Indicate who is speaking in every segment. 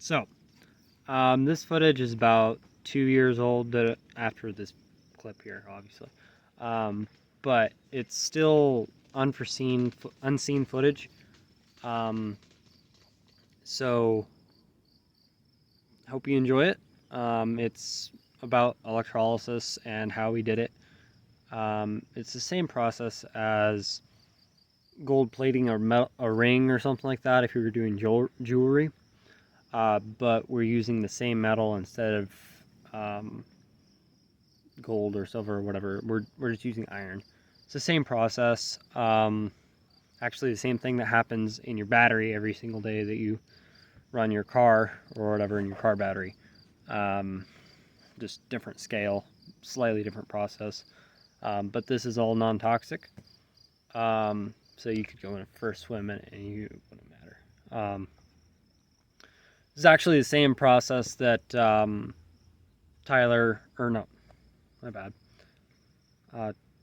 Speaker 1: So, this footage is about 2 years old after this clip here, obviously. But it's still unseen footage. Um, so, hope you enjoy it. It's about electrolysis and how we did it. It's the same process as gold plating a ring or something like that if you were doing jewelry. But we're using the same metal instead of gold or silver or whatever. We're just using iron. It's the same process. Actually, the same thing that happens in your battery every single day that you run your car or whatever in your car battery. Just different scale, slightly different process. But this is all non-toxic. So you could go in a first swim and you wouldn't matter. It's actually the same process that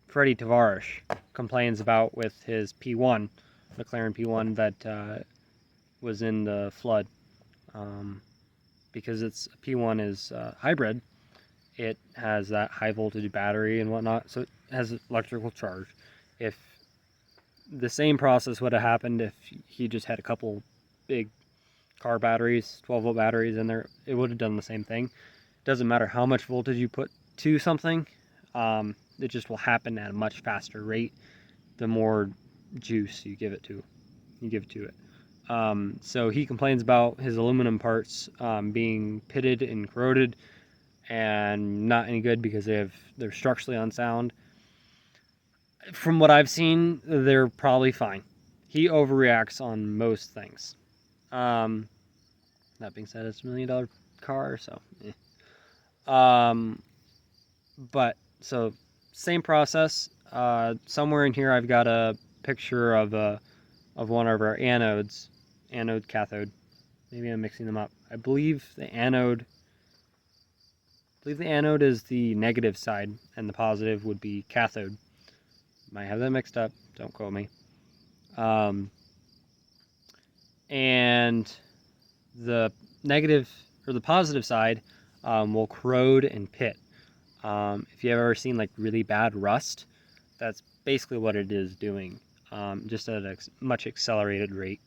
Speaker 1: Freddie Tavares complains about with his P1, McLaren P1 that was in the flood. Because P1 is hybrid, it has that high voltage battery and whatnot, so it has electrical charge. If the same process would have happened if he just had a couple big car batteries, 12-volt batteries in there, it would have done the same thing. It doesn't matter how much voltage you put to something, it just will happen at a much faster rate the more juice you give it to it. So he complains about his aluminum parts being pitted and corroded and not any good because they're structurally unsound. From what I've seen, they're probably fine. He overreacts on most things. That being said, it's $1 million car, so. But so same process. Somewhere in here, I've got a picture of one of our anodes, anode cathode. Maybe I'm mixing them up. I believe the anode is the negative side, and the positive would be cathode. Might have that mixed up. Don't quote me. And the negative or the positive side will corrode and pit. If you've ever seen like really bad rust, that's basically what it is doing, just at a much accelerated rate.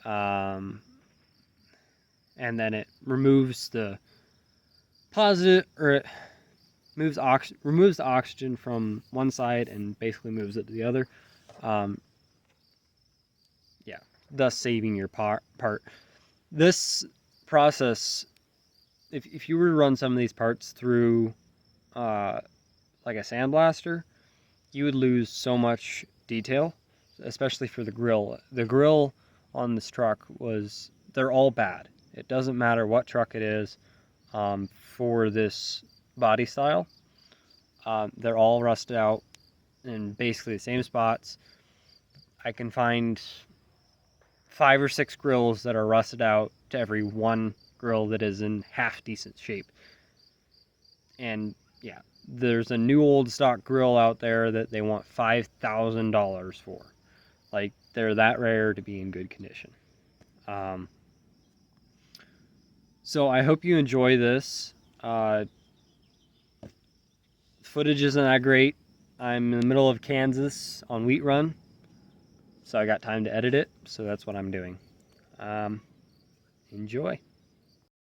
Speaker 1: And then it removes the positive, or it removes the oxygen from one side and basically moves it to the other. Yeah, thus saving your part. This process, if you were to run some of these parts through like a sandblaster, you would lose so much detail, especially for the grill. The grill on this truck they're all bad. It doesn't matter what truck it is for this body style. They're all rusted out in basically the same spots. I can find 5 or 6 grills that are rusted out to every one grill that is in half decent shape. And yeah, there's a new old stock grill out there that they want $5,000 for. Like, they're that rare to be in good condition. So I hope you enjoy this. Footage isn't that great. I'm in the middle of Kansas on Wheat Run, so I got time to edit it, so that's what I'm doing. Enjoy.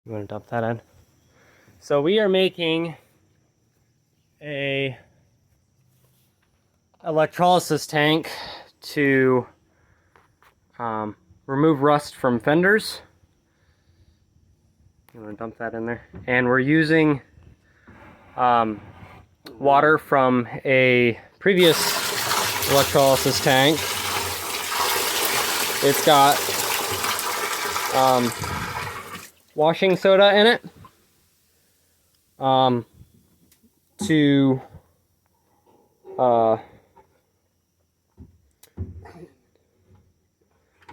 Speaker 1: You want to dump that in? So we are making a electrolysis tank to remove rust from fenders. You want to dump that in there? And we're using water from a previous electrolysis tank. It's got washing soda in it to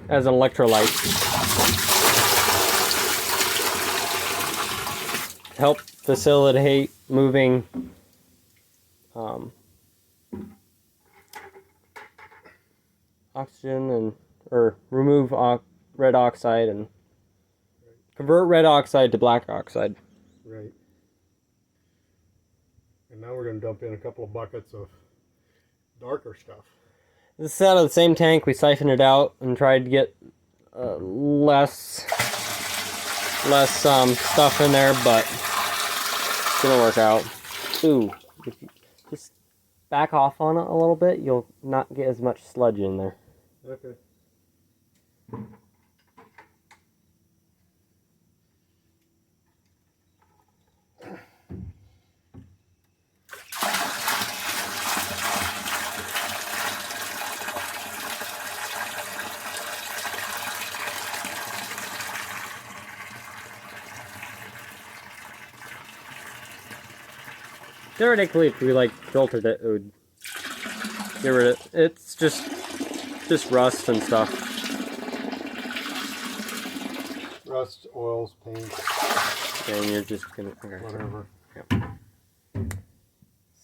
Speaker 1: as an electrolyte. Help facilitate moving oxygen or remove red oxide and convert red oxide to black oxide.
Speaker 2: Right. And now we're going to dump in a couple of buckets of darker stuff.
Speaker 1: This is out of the same tank. We siphoned it out and tried to get less stuff in there, but it's gonna work out. Ooh, if you just back off on it a little bit, you'll not get as much sludge in there.
Speaker 2: Okay.
Speaker 1: Theoretically, if we like filtered it, it would get rid of it. It's just rust and stuff.
Speaker 2: Rust, oils, paint.
Speaker 1: And you're just gonna
Speaker 2: Whatever.
Speaker 1: Yep.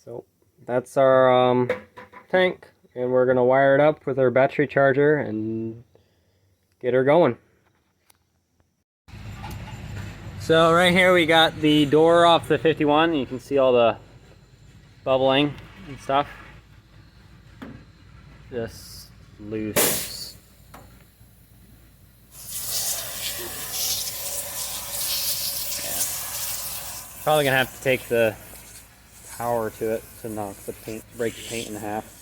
Speaker 1: So that's our tank, and we're gonna wire it up with our battery charger and get her going. So right here we got the door off the 51. You can see all the bubbling and stuff. Just loose. Yeah. Probably gonna have to take the power to it to knock the paint, break the paint in half.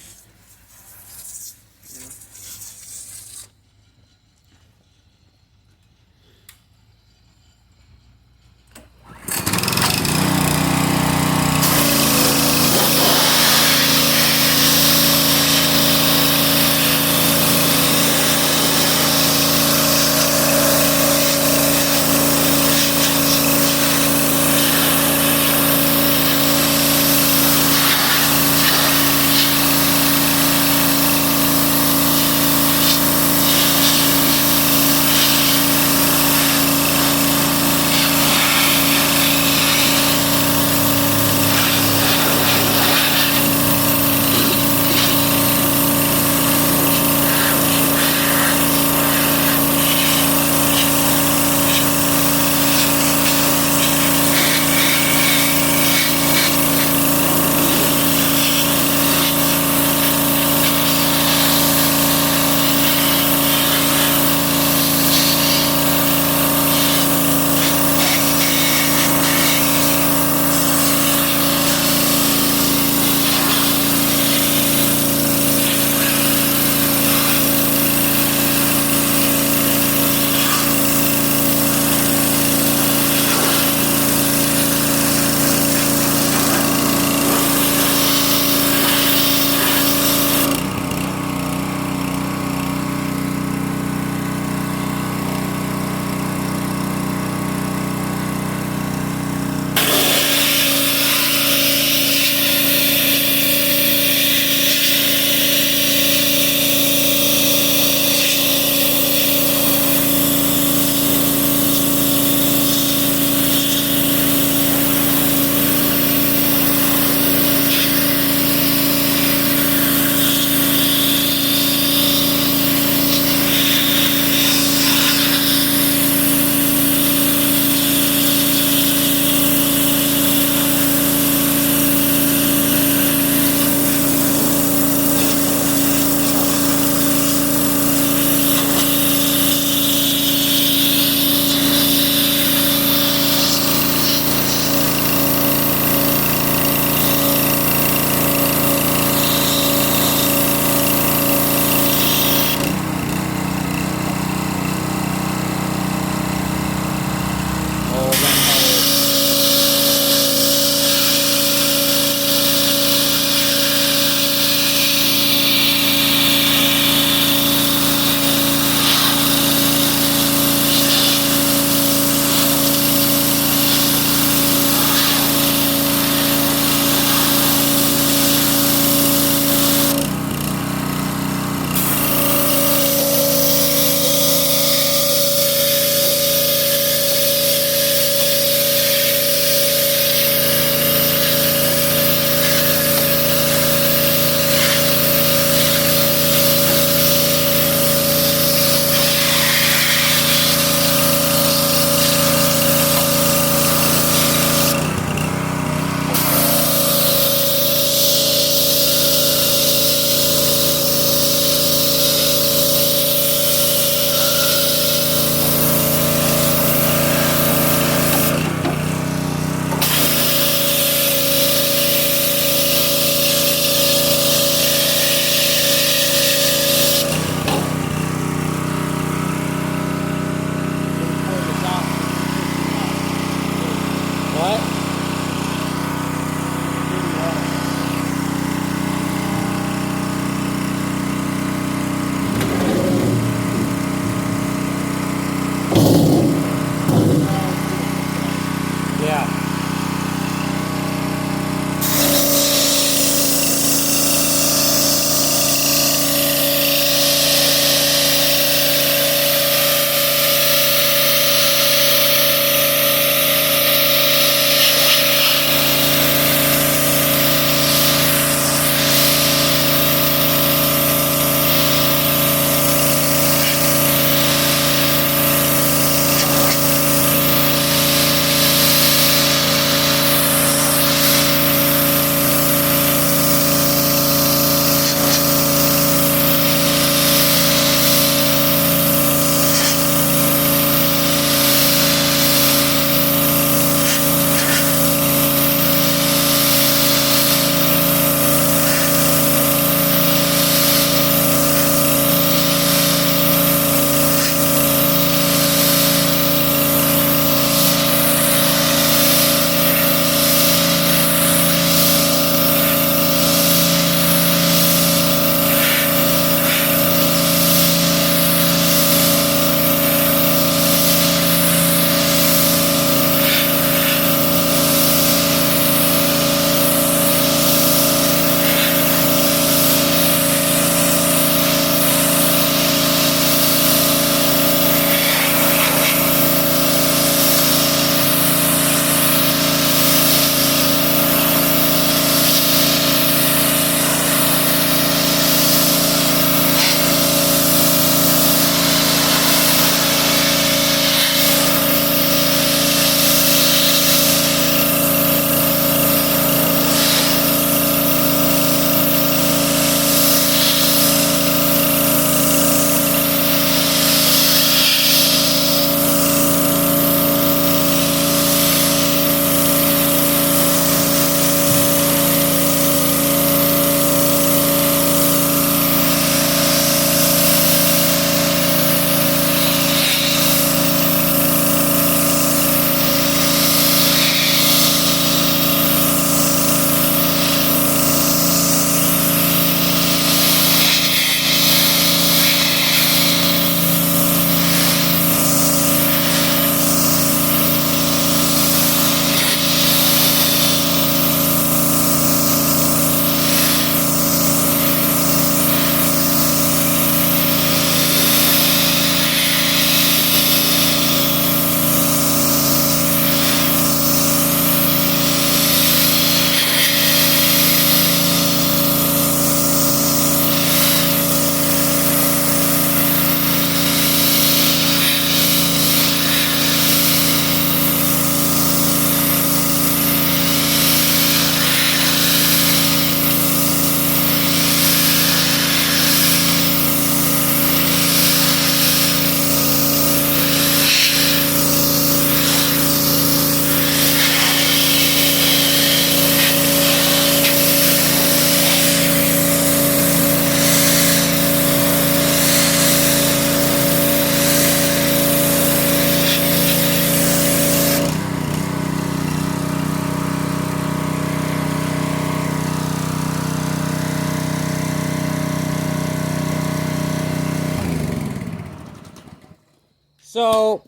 Speaker 1: So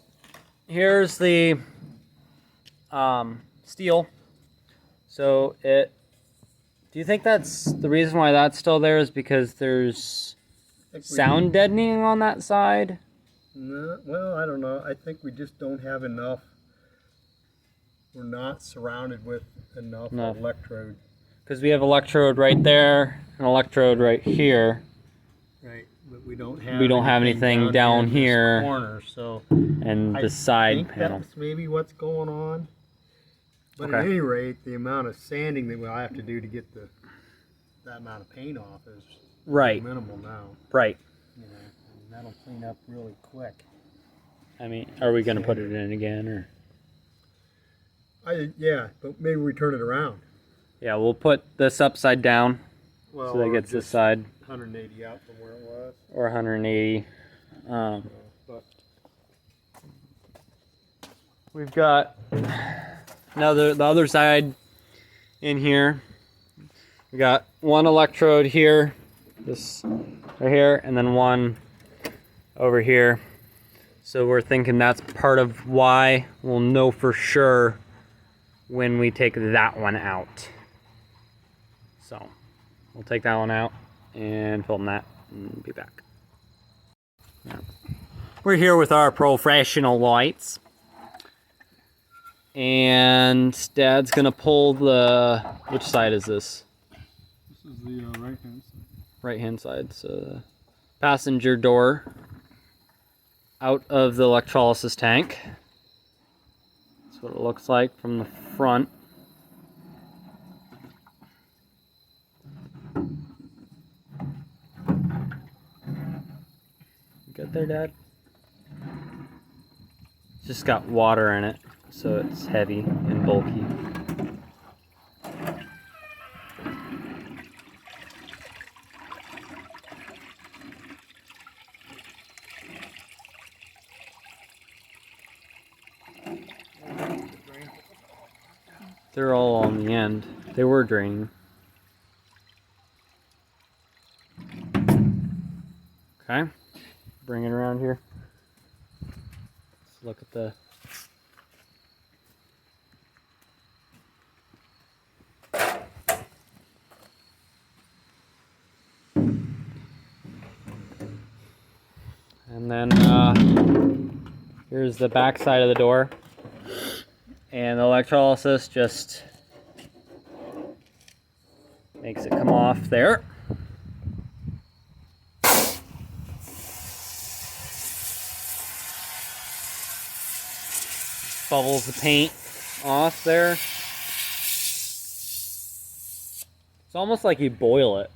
Speaker 1: here's the steel. So it. Do you think that's the reason why that's still there is because there's sound deadening on that side?
Speaker 2: No, well, I don't know. I think we just don't have enough. We're not surrounded with enough electrode.
Speaker 1: Because we have electrode right there, an electrode right here.
Speaker 2: Right, but we don't have.
Speaker 1: Anything down here.
Speaker 2: In this corner, so.
Speaker 1: And the side
Speaker 2: I think
Speaker 1: panel.
Speaker 2: that's maybe what's going on. But at any rate, the amount of sanding that we'll have to do to get that amount of paint off is minimal now.
Speaker 1: Right.
Speaker 2: You know, and that'll clean up really quick.
Speaker 1: I mean, are we going to put it in again, or?
Speaker 2: Yeah, but maybe we turn it around.
Speaker 1: Yeah, we'll put this upside down,
Speaker 2: well,
Speaker 1: so that gets this side.
Speaker 2: 180 out from where it was.
Speaker 1: Or 180.
Speaker 2: But
Speaker 1: we've got the other side in here. We got one electrode here, this right here, and then one over here. So we're thinking that's part of why we'll know for sure when we take that one out. So we'll take that one out and film that and be back. Yeah. We're here with our professional lights. And Dad's gonna pull which side is this?
Speaker 2: This is the right hand side.
Speaker 1: Right hand side, so the passenger door out of the electrolysis tank. That's what it looks like from the front. Good there, Dad? It's just got water in it, so it's heavy and bulky. They're all on the end. They were draining. Okay, bring it around here. Let's look at the and then here's the back side of the door, and the electrolysis just makes it come off there. Bubbles the paint off there. It's almost like you boil it.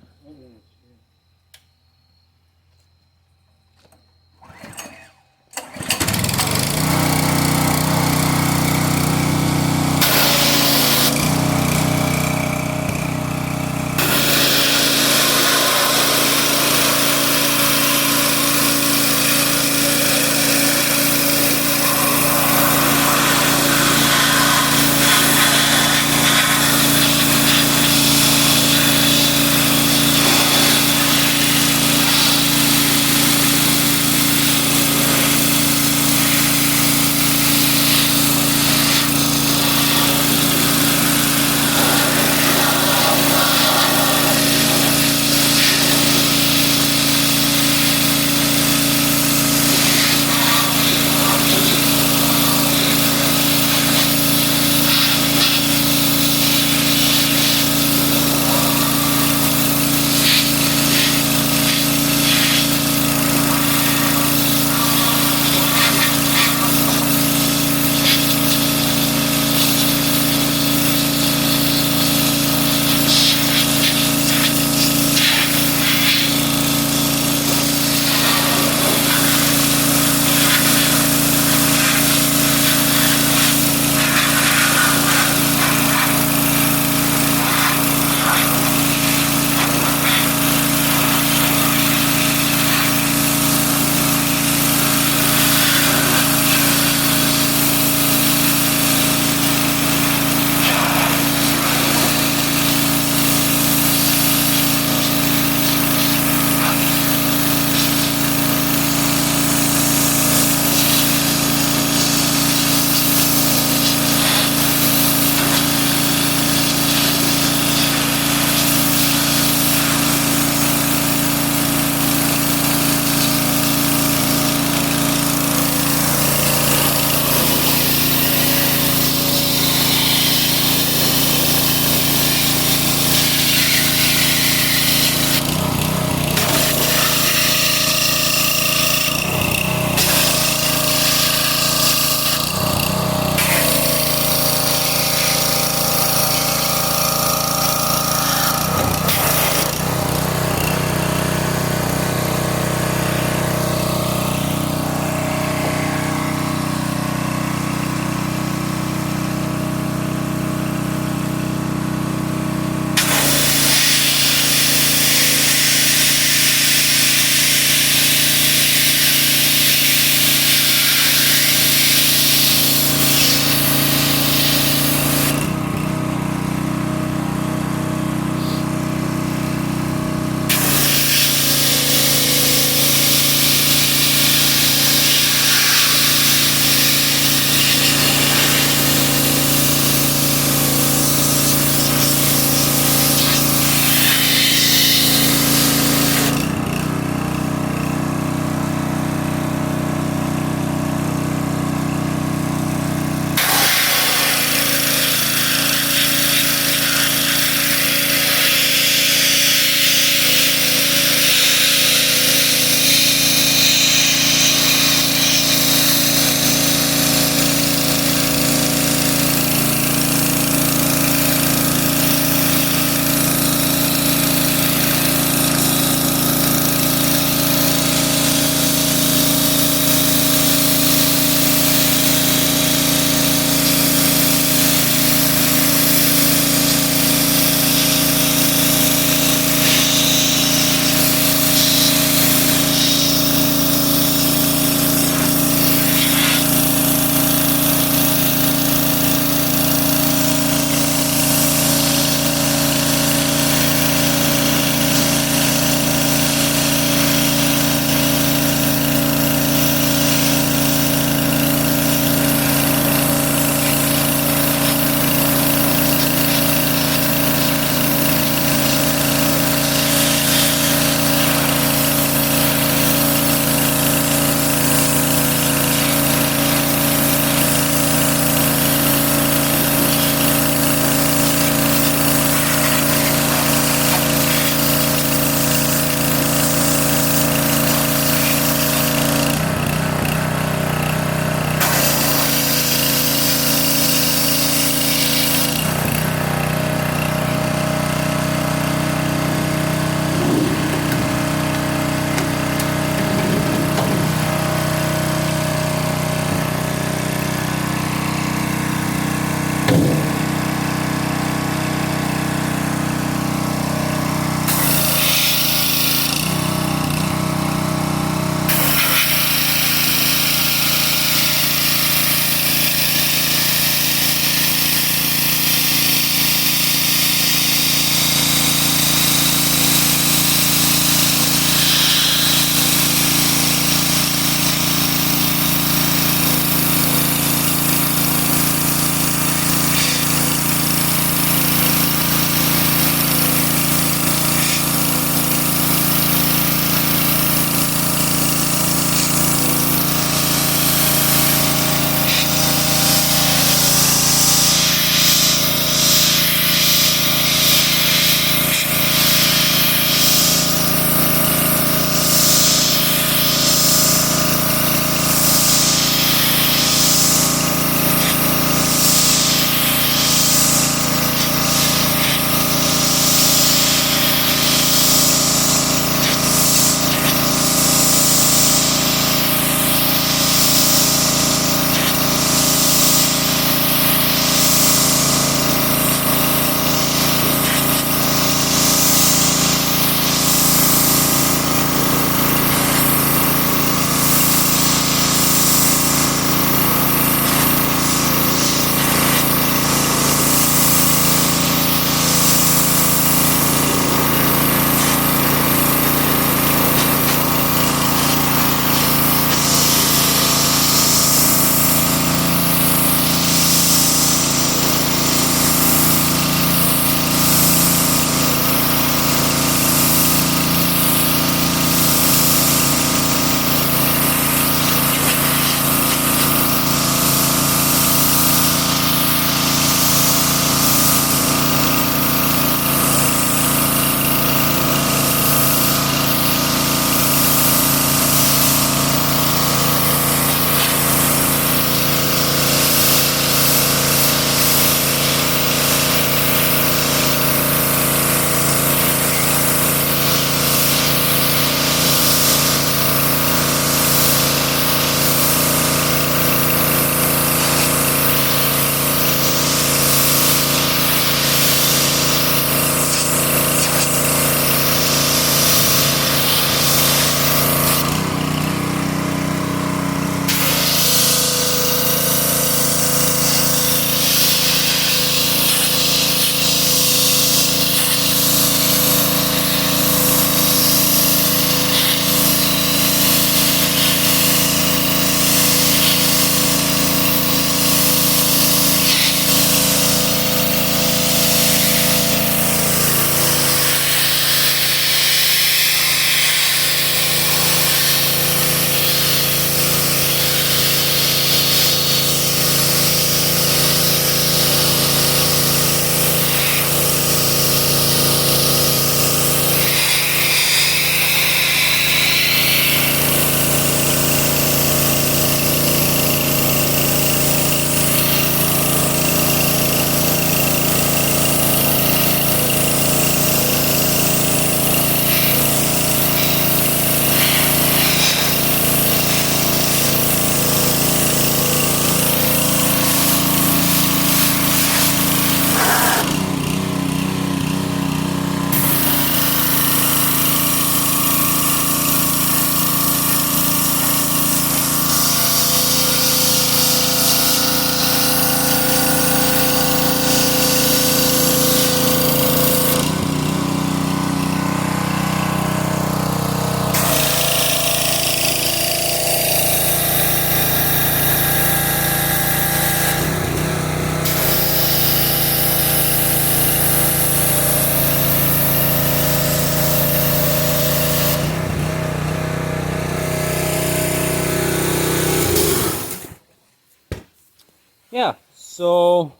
Speaker 1: yeah, so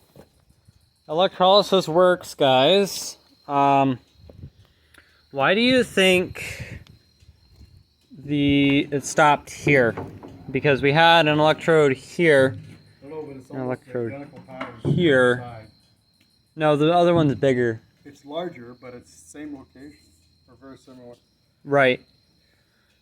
Speaker 1: electrolysis works, guys. Why do you think it stopped here? Because we had an electrode here.
Speaker 2: I don't know, but it's
Speaker 1: An
Speaker 2: almost
Speaker 1: electrode
Speaker 2: identical pattern
Speaker 1: here.
Speaker 2: on the side.
Speaker 1: No, the other one's bigger.
Speaker 2: It's larger, but it's same location, or very similar.
Speaker 1: Right.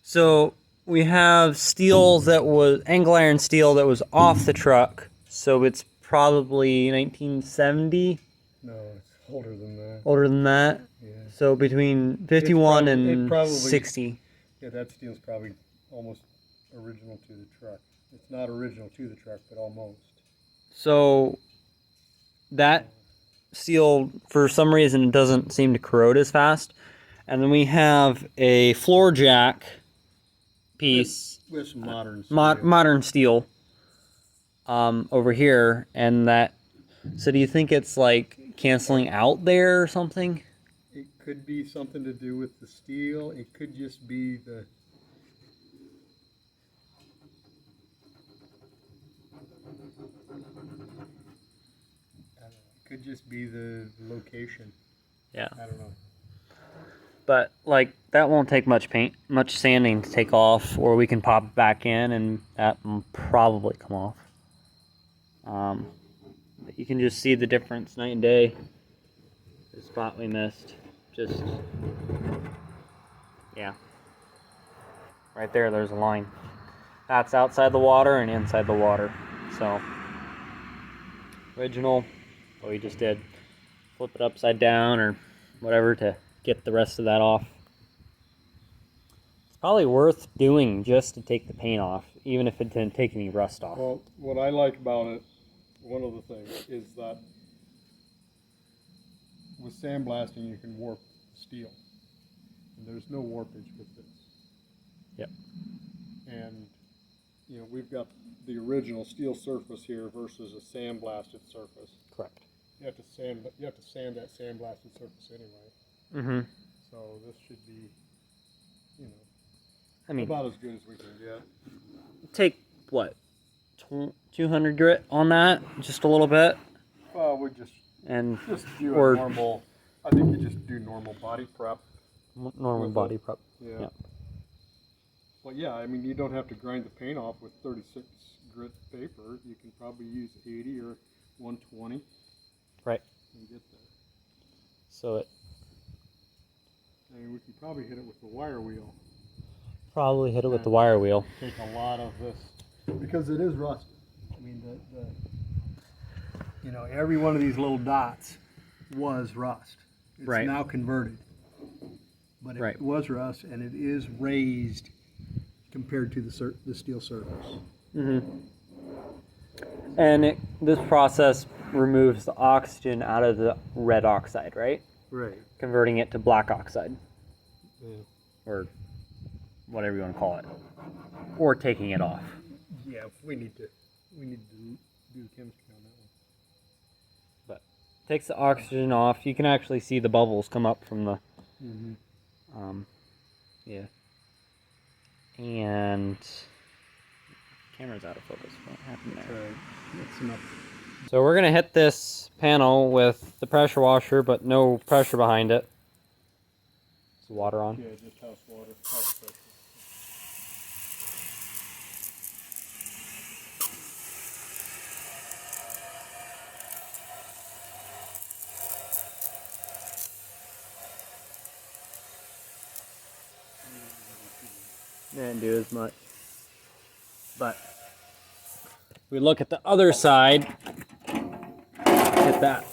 Speaker 1: So we have steel that was angle iron steel that was off the truck. So it's probably 1970.
Speaker 2: No, it's older than that.
Speaker 1: Older than that.
Speaker 2: Yeah.
Speaker 1: So between 51
Speaker 2: it probably,
Speaker 1: 60.
Speaker 2: Yeah, that steel's probably almost original to the truck. It's not original to the truck, but almost.
Speaker 1: So that steel, for some reason, it doesn't seem to corrode as fast. And then we have a floor jack piece
Speaker 2: with some modern steel.
Speaker 1: Modern steel over here, and that. So do you think it's like canceling out there or something?
Speaker 2: It could be something to do with the steel. It could just be the. It could just be the location.
Speaker 1: Yeah.
Speaker 2: I don't know.
Speaker 1: But like that won't take much sanding to take off, or we can pop it back in and that will probably come off. But you can just see the difference night and day. The spot we missed, just yeah, right there. There's a line. That's outside the water and inside the water. So original, what we just did, flip it upside down or whatever to get the rest of that off. It's probably worth doing just to take the paint off, even if it didn't take any rust off.
Speaker 2: Well, what I like about it, one of the things, is that with sandblasting you can warp steel. And there's no warpage with this.
Speaker 1: Yep.
Speaker 2: And you know, we've got the original steel surface here versus a sandblasted surface.
Speaker 1: Correct.
Speaker 2: You have to sand that sandblasted surface anyway.
Speaker 1: Mm-hmm.
Speaker 2: So this should be, you know,
Speaker 1: I mean,
Speaker 2: about as good as we can get.
Speaker 1: take what, 200 grit on that, just a little bit,
Speaker 2: We just do
Speaker 1: or
Speaker 2: a normal. I think you just do normal body prep.
Speaker 1: normal body prep.
Speaker 2: Yeah.
Speaker 1: Yep.
Speaker 2: Well, yeah. I mean, you don't have to grind the paint off with 36 grit paper. You can probably use 80 or 120.
Speaker 1: Right.
Speaker 2: And get there.
Speaker 1: So it
Speaker 2: I mean, we can probably hit it with the wire wheel.
Speaker 1: probably hit it with the wire wheel.
Speaker 2: Take a lot of this because it is rusted. I mean, you know, every one of these little dots was rust. It's
Speaker 1: Right.
Speaker 2: now converted, but it was rust, and it is raised compared to the steel surface.
Speaker 1: Mm-hmm. And this process removes the oxygen out of the red oxide, right?
Speaker 2: Right.
Speaker 1: Converting it to black oxide,
Speaker 2: Yeah.
Speaker 1: or whatever you want to call it, or taking it off.
Speaker 2: Yeah. We need to do the chemistry on that one.
Speaker 1: But takes the oxygen off. You can actually see the bubbles come up from the.
Speaker 2: Mm-hmm.
Speaker 1: Yeah. And camera's out of focus. What happened there?
Speaker 2: That's enough.
Speaker 1: So we're gonna hit this panel with the pressure washer, but no pressure behind it. Is the water on?
Speaker 2: Yeah, just house water, house pressure.
Speaker 1: Didn't do as much. But we look at the other side. Hit that.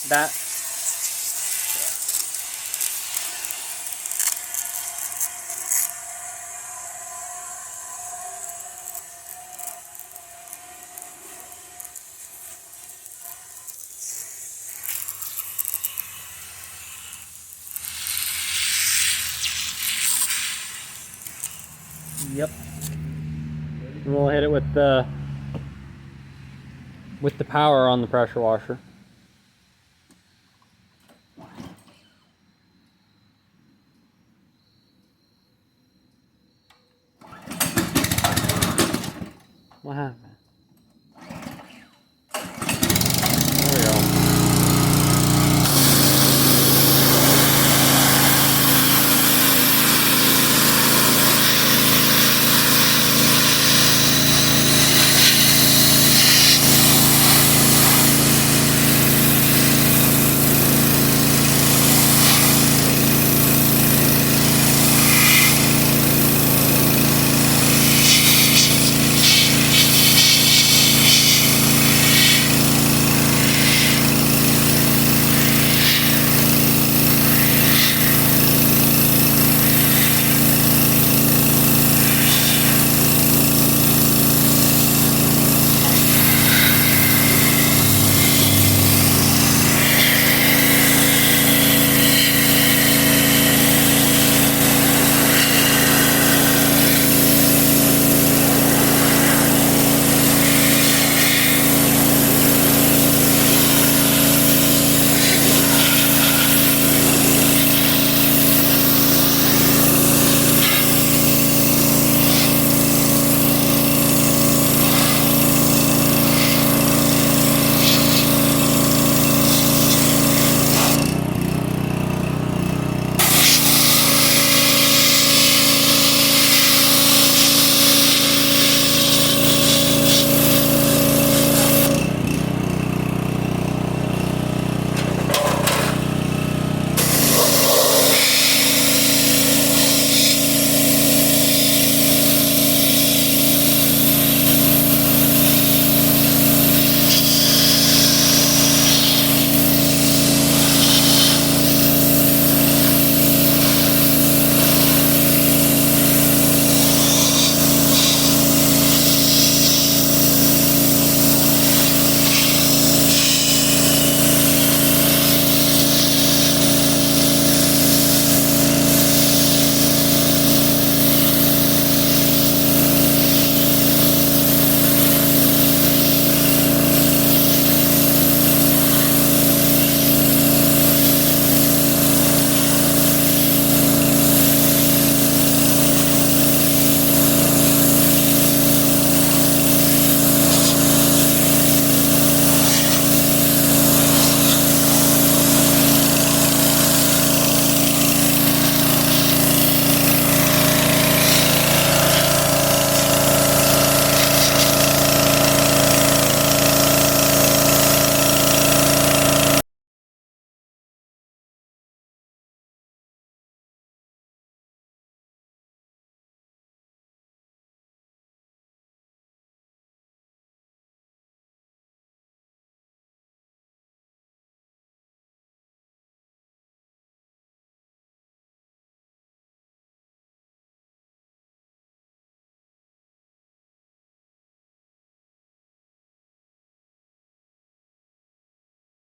Speaker 1: That. Yep. And we'll hit it with the power on the pressure washer. What happened?